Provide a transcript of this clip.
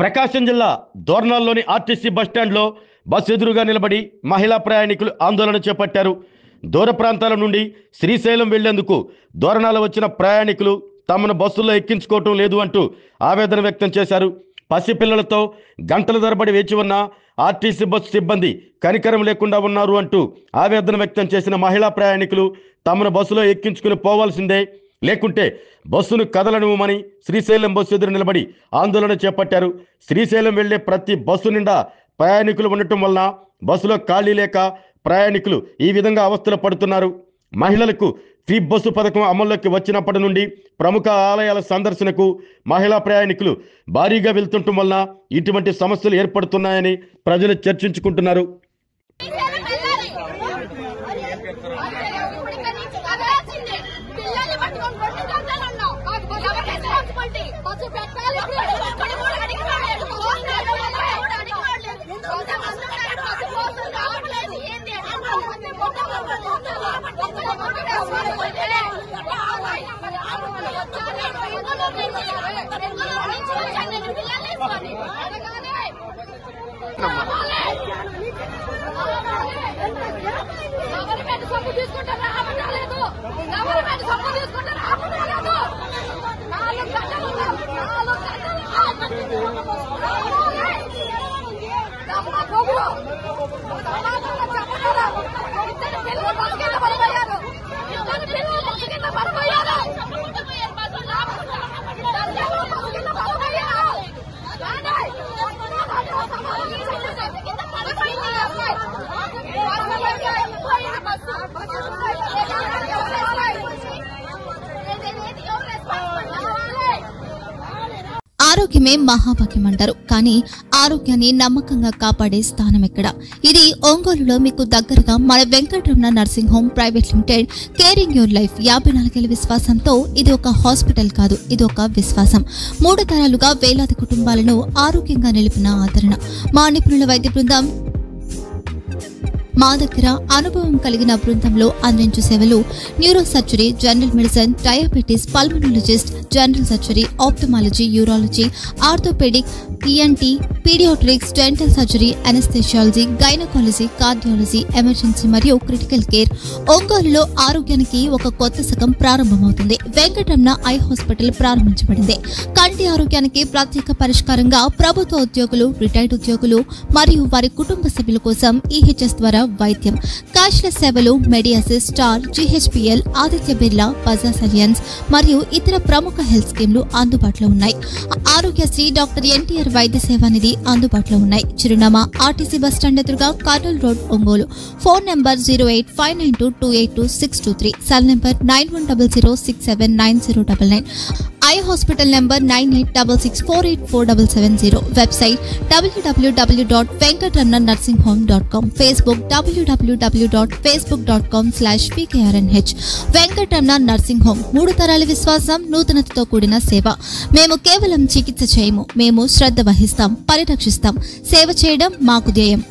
ప్రకాశం జిల్లా దోర్నాల్లోని ఆర్టీసీ బస్టాండ్లో బస్సు ఎదురుగా నిలబడి మహిళా ప్రయాణికులు ఆందోళన చేపట్టారు. దూర ప్రాంతాల నుండి శ్రీశైలం వెళ్లేందుకు దోర్నాల వచ్చిన ప్రయాణికులు తమను బస్సుల్లో ఎక్కించుకోవటం లేదు అంటూ ఆవేదన వ్యక్తం చేశారు. పసిపిల్లలతో గంటల తరబడి వేచి ఉన్న ఆర్టీసీ బస్సు సిబ్బంది కనికరం లేకుండా ఉన్నారు అంటూ ఆవేదన వ్యక్తం చేసిన మహిళా ప్రయాణికులు తమను బస్సులో ఎక్కించుకుని పోవాల్సిందే, లేకుంటే బస్సును కదలనివ్వమని శ్రీశైలం బస్సు ఎదురు నిలబడి ఆందోళన చేపట్టారు. శ్రీశైలం వెళ్లే ప్రతి బస్సు నిండా ప్రయాణికులు ఉండటం వలన బస్సులో ఖాళీ లేక ప్రయాణికులు ఈ విధంగా అవస్థలు పడుతున్నారు. మహిళలకు ఫ్రీ బస్సు పథకం అమల్లోకి వచ్చినప్పటి నుండి ప్రముఖ ఆలయాల సందర్శనకు మహిళా ప్రయాణికులు భారీగా వెళ్తుండటం వలన ఇటువంటి సమస్యలు ఏర్పడుతున్నాయని ప్రజలు చర్చించుకుంటున్నారు. ఆరోగ్యమే మహాభాగ్యం అంటారు, కానీ ఆరోగ్యాన్ని నమ్మకంగా కాపాడే స్థానం ఎక్కడ? ఇది ఒంగోలులో మీకు దగ్గరగా మన Venkataramana nursing home private limited. Caring your life 54 ఏళ్ల విశ్వాసంతో ఇది ఒక హాస్పిటల్ కాదు, ఇది ఒక విశ్వాసం. 3 తరాలుగా వేలాది కుటుంబాలను ఆరోగ్యంగా నిలిపిన ఆదరణ. మా నిపుణుల వైద్య బృందం మా దగ్గర అనుభవం కలిగిన బృందంలో అందించే సేవలు neuro surgery, general medicine, diabetes, pulmonologist, general surgery, ophthalmology, urology, orthopaedic, ENT, paediatrics, dental surgery, anaesthesiology, gynaecology, cardiology, emergency మరియు క్రిటికల్ కేర్. ఒంగోలులో ఆరోగ్యానికి ఒక కొత్త శకం ప్రారంభమవుతుంది. వెంకటరమణ ఐ హాస్పిటల్ ప్రారంభించబడింది. కంటి ఆరోగ్యానికి ప్రత్యేక పరిష్కారంగా ప్రభుత్వ ఉద్యోగులు, రిటైర్డ్ ఉద్యోగులు మరియు వారి కుటుంబ సభ్యుల కోసం EHS ద్వారా వైద్యం, క్యాష్లెస్ సేవలు, Medi Assist, Star, GHPL, Aditya Birla, Bajaj Allianz మరియు ఇతర ప్రముఖ హెల్త్ స్కీమ్లు అందుబాటులో ఉన్నాయి. ఆరోగ్యశ్రీ, డాక్టర్ NTR వైద్య సేవా నిధి అందుబాటులో ఉన్నాయి. చిరునామా ఆర్టీసీ బస్టాండ్ ఎదురుగా, Kurnool road, Ongole. Phone number 08592282623, cell number 9100679099, eye hospital number 9866484770, website www.venkatramananursinghome.com, Facebook www.facebook.com/VKRNH. Venkataramana nursing home, 3 తరాల విశ్వాసం, నూతనతతో కూడిన సేవ. మేము కేవలం చికిత్స చేయము, మేము శ్రద్ధ వహిస్తాం, పరిరక్షిస్తాం. సేవ చేయడం మాకు ధ్యేయం.